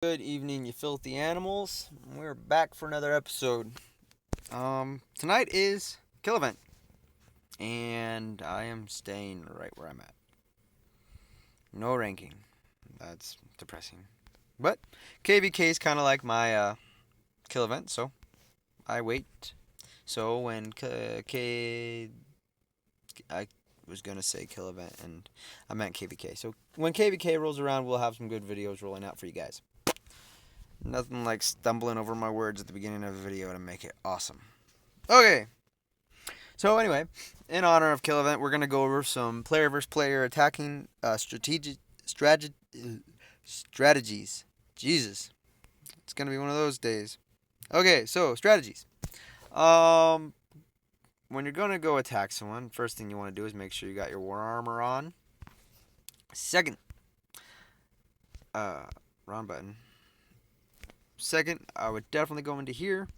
Good evening, you filthy animals. We're back for another episode. Tonight is Kill Event, and I am staying right where I'm at. No ranking. That's depressing. But KVK is kind of like my Kill Event, so I wait. So when I was gonna say Kill Event, and I meant KVK. So when KVK rolls around, we'll have some good videos rolling out for you guys. Nothing like stumbling over my words at the beginning of a video to make it awesome. Okay, so anyway, in honor of Kill Event, we're gonna go over some player versus player attacking strategies. Jesus, it's gonna be one of those days. Okay, so strategies. Um, when you're gonna go attack someone, first thing you want to do is make sure you got your war armor on. Second, uh, wrong button. Second, I would definitely go into here,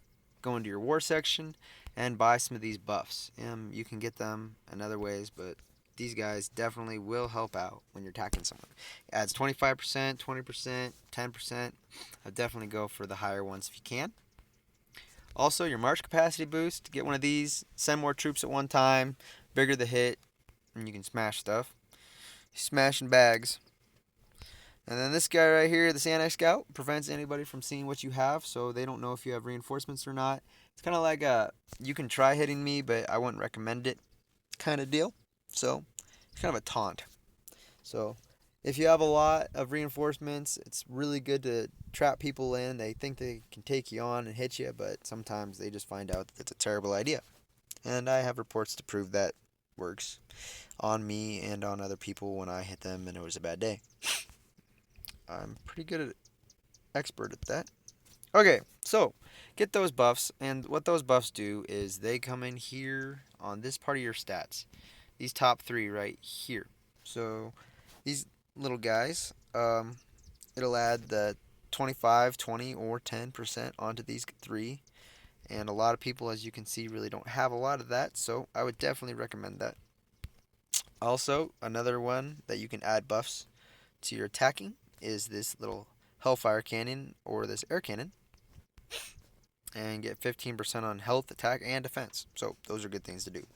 go into your war section, and buy some of these buffs. You can get them in other ways, but these guys definitely will help out when you're attacking someone. It adds 25%, 20%, 10%. I'd definitely go for the higher ones if you can. Also, your march capacity boost. Get one of these. Send more troops at one time. Bigger the hit, and you can smash stuff. Smashing bags. And then this guy right here, this anti-scout, prevents anybody from seeing what you have, so they don't know if you have reinforcements or not. It's kind of like you can try hitting me, but I wouldn't recommend it kind of deal. So it's kind of a taunt. So if you have a lot of reinforcements, it's really good to trap people in. They think they can take you on and hit you, but sometimes they just find out that it's a terrible idea. And I have reports to prove that works on me and on other people when I hit them and it was a bad day. I'm pretty good at expert at that. Okay, so get those buffs, and what those buffs do is they come in here on this part of your stats. These top three right here. So these little guys, it'll add the 25, 20, or 10% onto these three. And a lot of people, as you can see, really don't have a lot of that, so I would definitely recommend that. Also, another one that you can add buffs to your attacking is this little Hellfire Cannon or this Air Cannon, and get 15% on health, attack, and defense. So those are good things to do.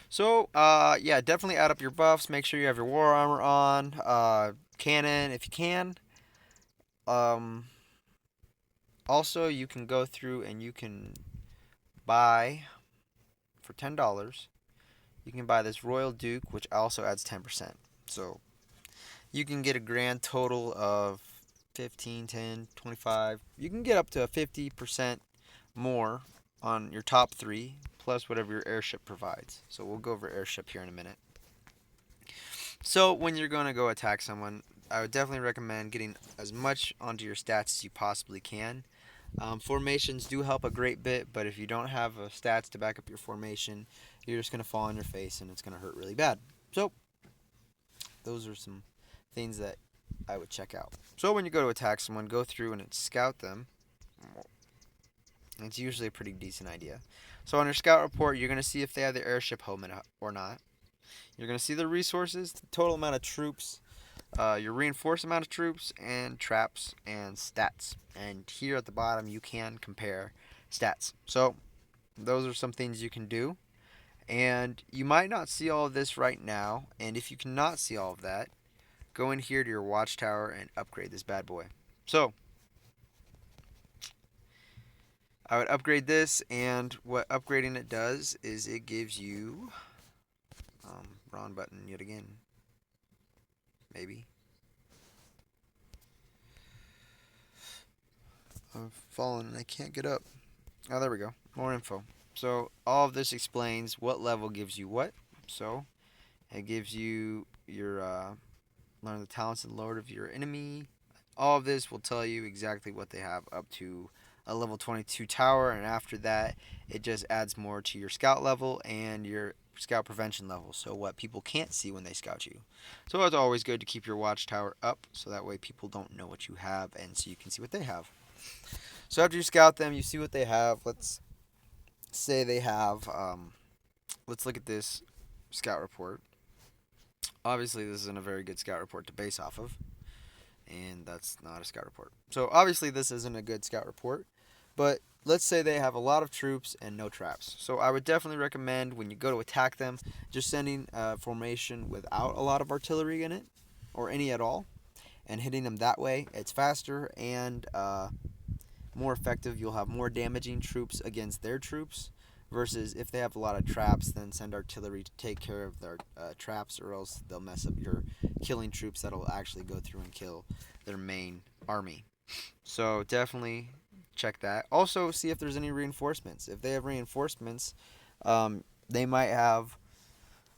So yeah, definitely add up your buffs. Make sure you have your war armor on, cannon if you can. Um, Also, you can go through and you can buy for $10. You can buy this Royal Duke, which also adds 10%. So you can get a grand total of 15, 10, 25. You can get up to 50% more on your top three, plus whatever your airship provides. So we'll go over airship here in a minute. So when you're going to go attack someone, I would definitely recommend getting as much onto your stats as you possibly can. Formations do help a great bit, but if you don't have stats to back up your formation, you're just going to fall on your face and it's going to hurt really bad. So those are some things that I would check out. So when you go to attack someone, go through and scout them. It's usually a pretty decent idea. So on your scout report, you're going to see if they have the airship home or not. You're going to see the resources, the total amount of troops, your reinforced amount of troops, and traps and stats. And here at the bottom, you can compare stats. So those are some things you can do. And you might not see all of this right now. And if you cannot see all of that, go in here to your watchtower and upgrade this bad boy. So I would upgrade this, and what upgrading it does is it gives you wrong button yet again. Maybe. I've fallen and I can't get up. Oh, there we go. More info. So all of this explains what level gives you what. So it gives you your learn the talents and lord of your enemy. All of this will tell you exactly what they have up to a level 22 tower, and after that, it just adds more to your scout level and your scout prevention level. So what people can't see when they scout you. So it's always good to keep your watchtower up, so that way people don't know what you have, and so you can see what they have. So after you scout them, you see what they have. Let's say they have. Let's look at this scout report. Obviously, this isn't a very good scout report to base off of. and that's not a scout report. So obviously this isn't a good scout report, but let's say they have a lot of troops and no traps. So I would definitely recommend when you go to attack them, just sending a formation without a lot of artillery in it, or any at all, and hitting them that way. It's faster and more effective. You'll have more damaging troops against their troops, versus if they have a lot of traps, then send artillery to take care of their traps, or else they'll mess up your killing troops that'll actually go through and kill their main army. So definitely check that. Also, see if there's any reinforcements. If they have reinforcements, they might have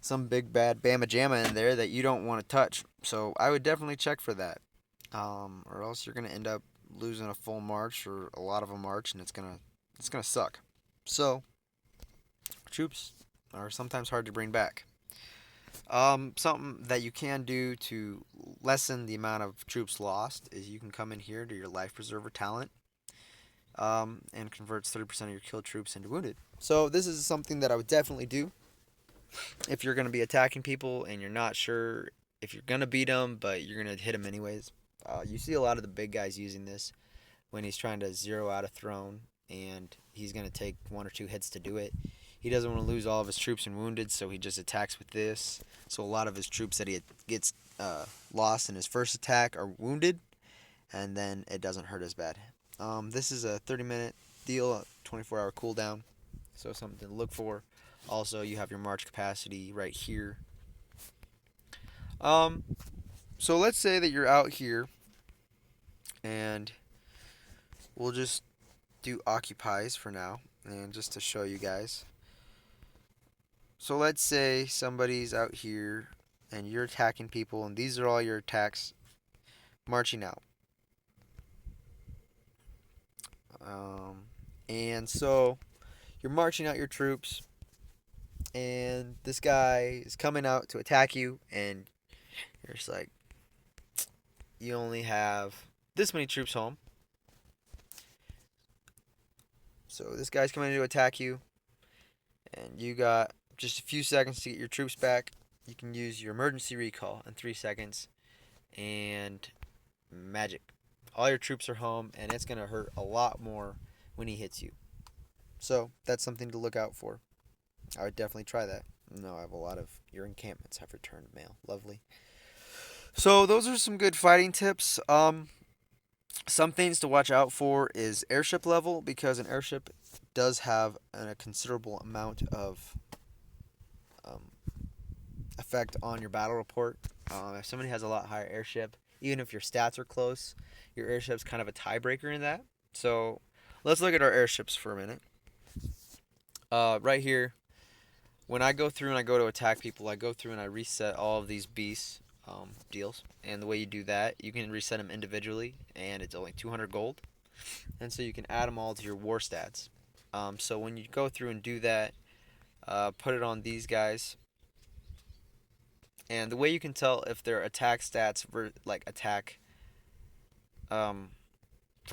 some big bad bama jamma in there that you don't want to touch. So I would definitely check for that, or else you're gonna end up losing a full march or a lot of a march, and it's gonna suck. So troops are sometimes hard to bring back. Something that you can do to lessen the amount of troops lost is you can come in here to your life preserver talent, and converts 30% of your killed troops into wounded. So this is something that I would definitely do if you're going to be attacking people and you're not sure if you're going to beat them, but you're going to hit them anyways. You see a lot of the big guys using this when he's trying to zero out a throne, and he's going to take one or two hits to do it. He doesn't want to lose all of his troops and wounded, so he just attacks with this. So a lot of his troops that he gets lost in his first attack are wounded, and then it doesn't hurt as bad. This is a 30-minute deal, a 24-hour cooldown, so something to look for. Also, you have your march capacity right here. So let's say that you're out here, and we'll just do occupies for now, and just to show you guys. So let's say somebody's out here, and you're attacking people, and these are all your attacks marching out. And so you're marching out your troops, and this guy is coming out to attack you, and you're just like, you only have this many troops home. So this guy's coming to attack you, and you got just a few seconds to get your troops back. You can use your emergency recall in 3 seconds, and magic. All your troops are home, and it's going to hurt a lot more when he hits you. So that's something to look out for. I would definitely try that. No, I have a lot of your encampments have returned mail. Lovely. So those are some good fighting tips. Some things to watch out for is airship level, because an airship does have a considerable amount of effect on your battle report. If somebody has a lot higher airship, even if your stats are close, your airship's kind of a tiebreaker in that. So let's look at our airships for a minute. Right here, when I go through and I go to attack people, I go through and I reset all of these beasts deals. And the way you do that, you can reset them individually, and it's only 200 gold. And so you can add them all to your war stats. So when you go through and do that, put it on these guys. And the way you can tell if their attack stats for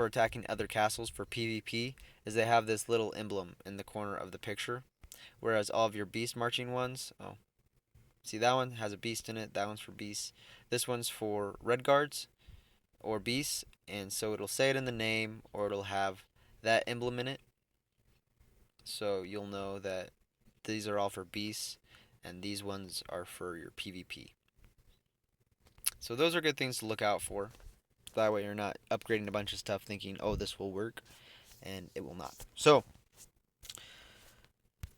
attacking other castles for PvP is they have this little emblem in the corner of the picture, whereas all of your beast marching ones, see, that one has a beast in it, that one's for beasts. This one's for red guards or beasts, and so it'll say it in the name, or it'll have that emblem in it. So you'll know that these are all for beasts, and these ones are for your PvP. So those are good things to look out for. That way you're not upgrading a bunch of stuff thinking, oh, this will work, and it will not. So,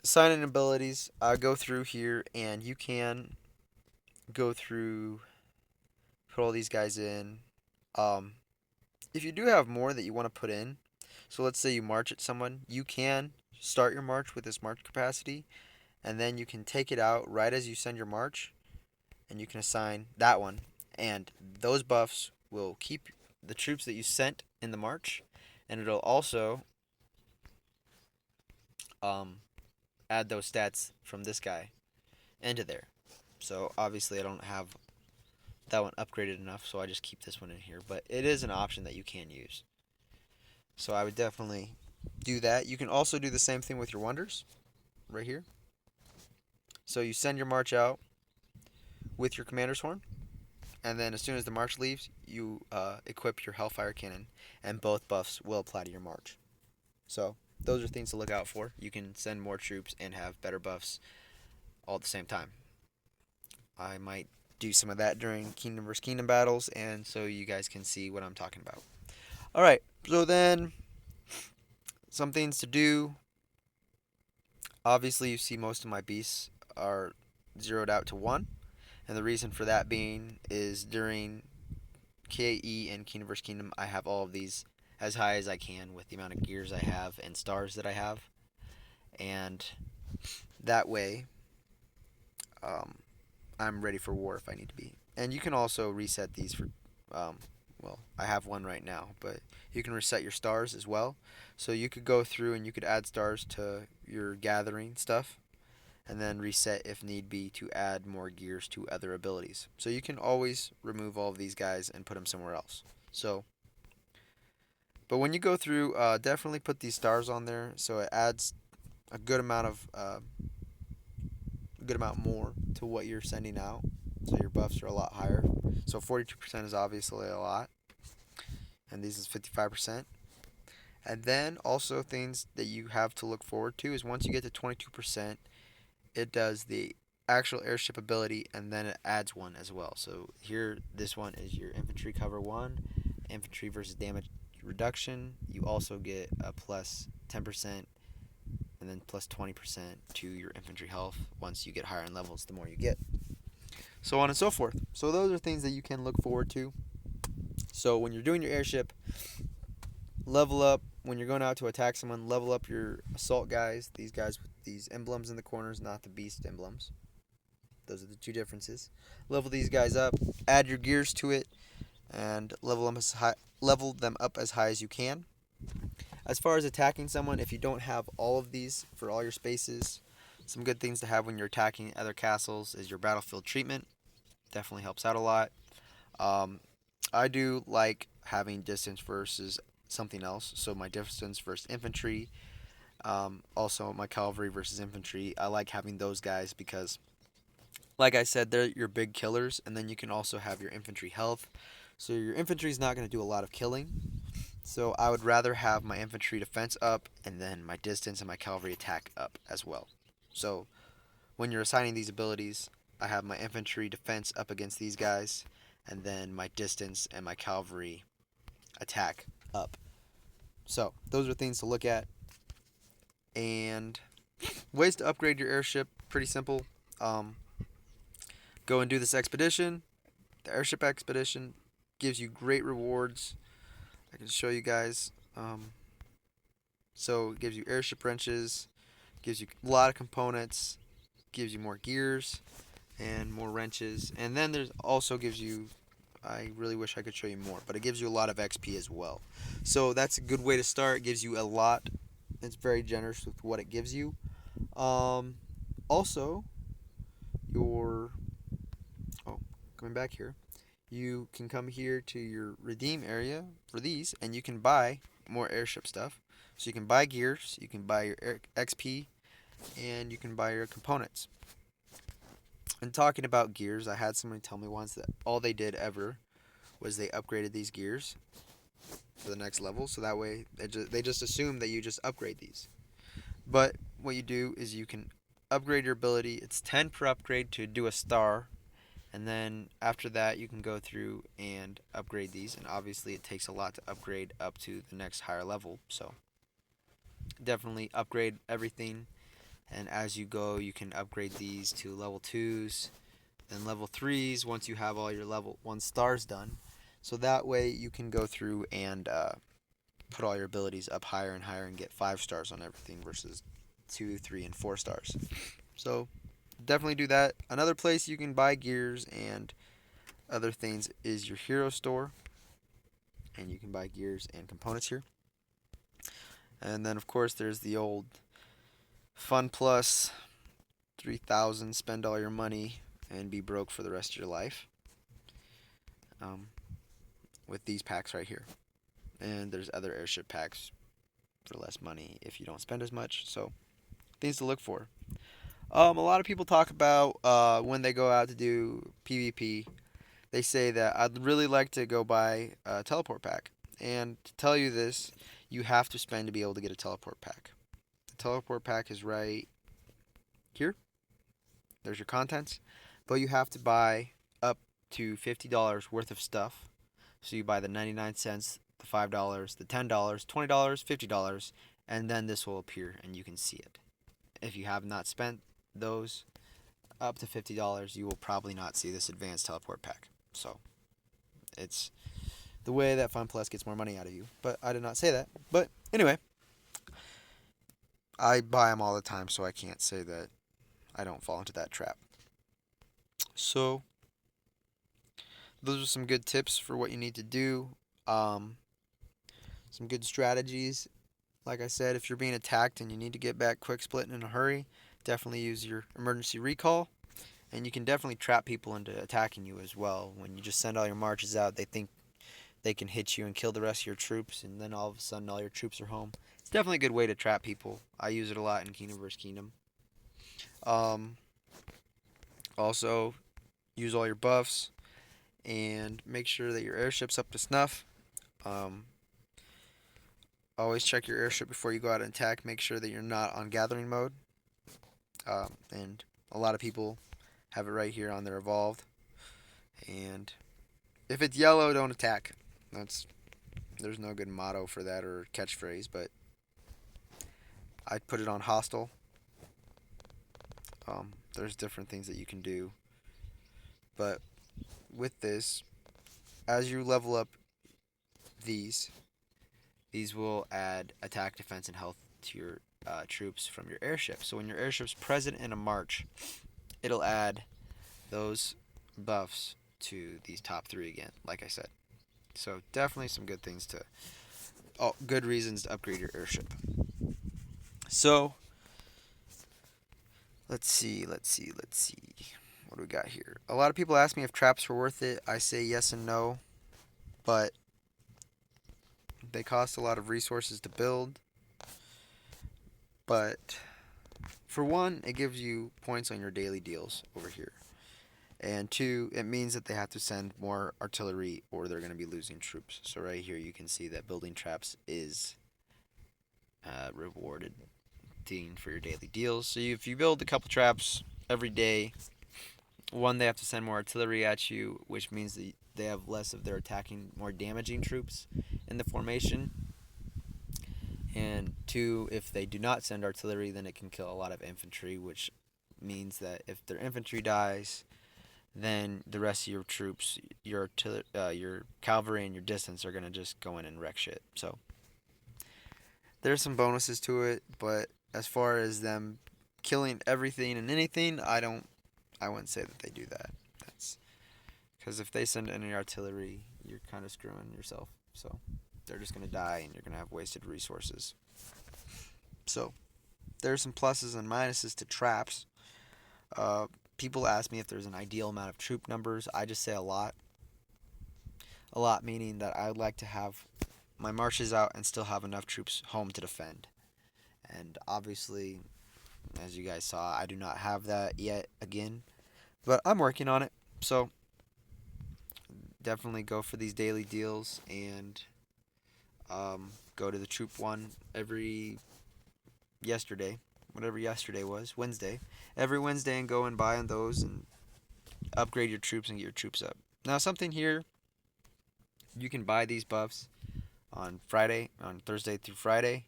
sign-in abilities, go through here, and you can go through, put all these guys in. If you do have more that you want to put in, so let's say you march at someone, you can start your march with this march capacity, and then you can take it out right as you send your march, and you can assign that one, and those buffs will keep the troops that you sent in the march, and it'll also add those stats from this guy into there. So obviously I don't have that one upgraded enough, so I just keep this one in here, but it is an option that you can use. So I would definitely do that. You can also do the same thing with your wonders right here. So you send your march out with your commander's horn, and then as soon as the march leaves, you equip your Hellfire Cannon, and both buffs will apply to your march. So those are things to look out for. You can send more troops and have better buffs all at the same time. I might do some of that during Kingdom vs. Kingdom battles, and so you guys can see what I'm talking about. Alright, so then some things to do. Obviously, you see most of my beasts are zeroed out to 1, and the reason for that being is during KE and Kingdom vs. Kingdom, I have all of these as high as I can with the amount of gears I have and stars that I have, and that way I'm ready for war if I need to be. And you can also reset these for, well, I have one right now, but you can reset your stars as well. So you could go through and you could add stars to your gathering stuff, and then reset if need be to add more gears to other abilities. So you can always remove all of these guys and put them somewhere else. So, but when you go through, definitely put these stars on there so it adds a good amount of good amount more to what you're sending out. So your buffs are a lot higher. So 42% is obviously a lot, and these is 55%. And then also things that you have to look forward to is once you get to 22%, it does the actual airship ability, and then it adds one as well. So here, this one is your infantry cover 1, infantry versus damage reduction. You also get a plus 10% and then plus 20% to your infantry health. Once you get higher in levels, the more you get. So on and so forth. So those are things that you can look forward to. So when you're doing your airship, level up. When you're going out to attack someone, level up your assault guys. These guys with these emblems in the corners, not the beast emblems. Those are the two differences. Level these guys up. Add your gears to it, and level them up as high as you can. As far as attacking someone, if you don't have all of these for all your spaces, some good things to have when you're attacking other castles is your battlefield treatment. Definitely helps out a lot. I do like having distance versus something else. So my distance versus infantry, also my cavalry versus infantry. I like having those guys because, like I said, they're your big killers, and then you can also have your infantry health. So your infantry is not going to do a lot of killing. So I would rather have my infantry defense up and then my distance and my cavalry attack up as well. So when you're assigning these abilities, I have my infantry defense up against these guys, and then my distance and my cavalry attack up. So those are things to look at. And ways to upgrade your airship, pretty simple. Go and do this expedition. The airship expedition gives you great rewards. I can show you guys. So it gives you airship wrenches, gives you a lot of components, gives you more gears and more wrenches, and then there's also gives you, I really wish I could show you more, but it gives you a lot of XP as well. So that's a good way to start. It gives you a lot. It's very generous with what it gives you. Also, your coming back here, you can come here to your redeem area for these, and you can buy more airship stuff. So you can buy gears, you can buy your XP, and you can buy your components. And talking about gears, I had somebody tell me once that all they did ever was they upgraded these gears for the next level, so that way they just assume that you just upgrade these. But what you do is you can upgrade your ability. It's 10 per upgrade to do a star, and then after that you can go through and upgrade these, and obviously it takes a lot to upgrade up to the next higher level, so definitely upgrade everything. And as you go, you can upgrade these to level 2s, then level 3s once you have all your level 1 stars done. So that way you can go through and put all your abilities up higher and higher and get 5 stars on everything versus 2, 3, and 4 stars. So definitely do that. Another place you can buy gears and other things is your hero store, and you can buy gears and components here. And then of course there's the old Fun Plus 3,000, spend all your money and be broke for the rest of your life, with these packs right here. And there's other airship packs for less money if you don't spend as much. So things to look for. A lot of people talk about when they go out to do PvP, they say that I'd really like to go buy a teleport pack. And to tell you this, you have to spend to be able to get a teleport pack. The teleport pack is right here. There's your contents. But you have to buy up to $50 worth of stuff. So you buy the 99 cents, the $5, the $10, $20, $50, and then this will appear and you can see it. If you have not spent those up to $50, you will probably not see this advanced teleport pack. So it's the way that Fun Plus gets more money out of you. But I did not say that. But anyway, I buy them all the time, so I can't say that I don't fall into that trap. So those are some good tips for what you need to do. Um, some good strategies. Like I said, if you're being attacked and you need to get back quick split in a hurry, definitely use your emergency recall. And you can definitely trap people into attacking you as well. When you just send all your marches out, they think they can hit you and kill the rest of your troops, and then all of a sudden all your troops are home. It's definitely a good way to trap people. I use it a lot in Kingdom vs. Kingdom. Um, Also, use all your buffs and make sure that your airship's up to snuff. Um, Always check your airship before you go out and attack. Make sure that you're not on gathering mode. And a lot of people have it right here on their evolved. And if it's yellow, don't attack. There's no good motto for that or catchphrase, but I'd put it on hostile. There's different things that you can do, but with this, as you level up these, these will add attack, defense, and health to your troops from your airship. So when your airship's present in a march, it'll add those buffs to these top three again, like I said. So definitely some good things good reasons to upgrade your airship. So let's see. What do we got here? A lot of people ask me if traps were worth it. I say yes and no, but they cost a lot of resources to build. But for one, it gives you points on your daily deals over here. And two, it means that they have to send more artillery or they're going to be losing troops. So right here you can see that building traps is rewarded thing for your daily deals. So if you build a couple traps every day, one, they have to send more artillery at you, which means that they have less of their attacking, more damaging troops in the formation. And two, if they do not send artillery, then it can kill a lot of infantry, which means that if their infantry dies, then the rest of your troops, your cavalry and your distance are going to just go in and wreck shit. So there's some bonuses to it, but as far as them killing everything and anything, I wouldn't say that they do that. That's because if they send any artillery, you're kind of screwing yourself. So they're just going to die and you're going to have wasted resources. So there's some pluses and minuses to traps. People ask me if there's an ideal amount of troop numbers. I just say a lot. A lot meaning that I'd like to have my marches out and still have enough troops home to defend. And obviously, as you guys saw, I do not have that yet again. But I'm working on it. So definitely go for these daily deals and go to the troop one whatever yesterday was, Wednesday. Every Wednesday and go and buy on those and upgrade your troops and get your troops up. Now something here, you can buy these buffs on Thursday through Friday,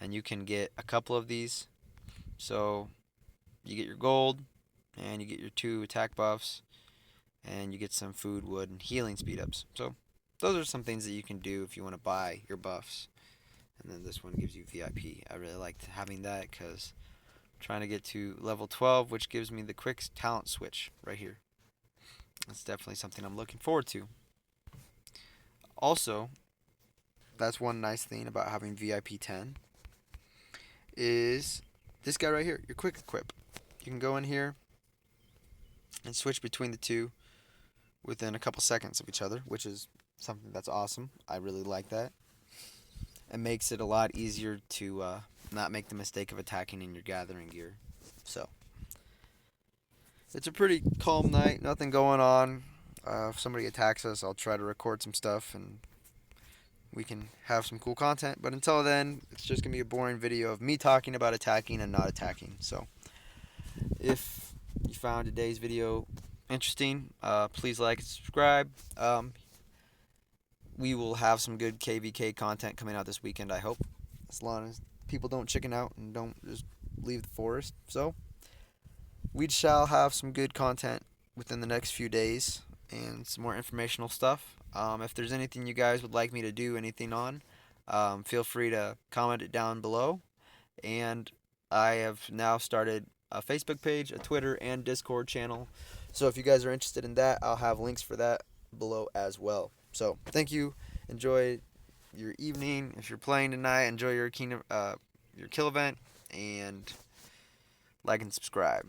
and you can get a couple of these. So you get your gold, and you get your 2 attack buffs, and you get some food, wood, and healing speed ups. So those are some things that you can do if you want to buy your buffs. And then this one gives you VIP. I really liked having that because I'm trying to get to level 12, which gives me the quick talent switch right here. That's definitely something I'm looking forward to. Also, that's one nice thing about having VIP 10 is this guy right here, your quick equip. You can go in here and switch between the two within a couple seconds of each other, which is something that's awesome. I really like that. It makes it a lot easier to not make the mistake of attacking in your gathering gear. So it's a pretty calm night, nothing going on. If somebody attacks us, I'll try to record some stuff and we can have some cool content. But until then, it's just going to be a boring video of me talking about attacking and not attacking. So if you found today's video interesting, please like and subscribe. We will have some good KVK content coming out this weekend, I hope, as long as people don't chicken out and don't just leave the forest. So we shall have some good content within the next few days and some more informational stuff. If there's anything you guys would like me to do anything on, feel free to comment it down below. And I have now started a Facebook page, a Twitter, and Discord channel. So if you guys are interested in that, I'll have links for that below as well. So thank you. Enjoy your evening. If you're playing tonight, enjoy your kill event, and like and subscribe.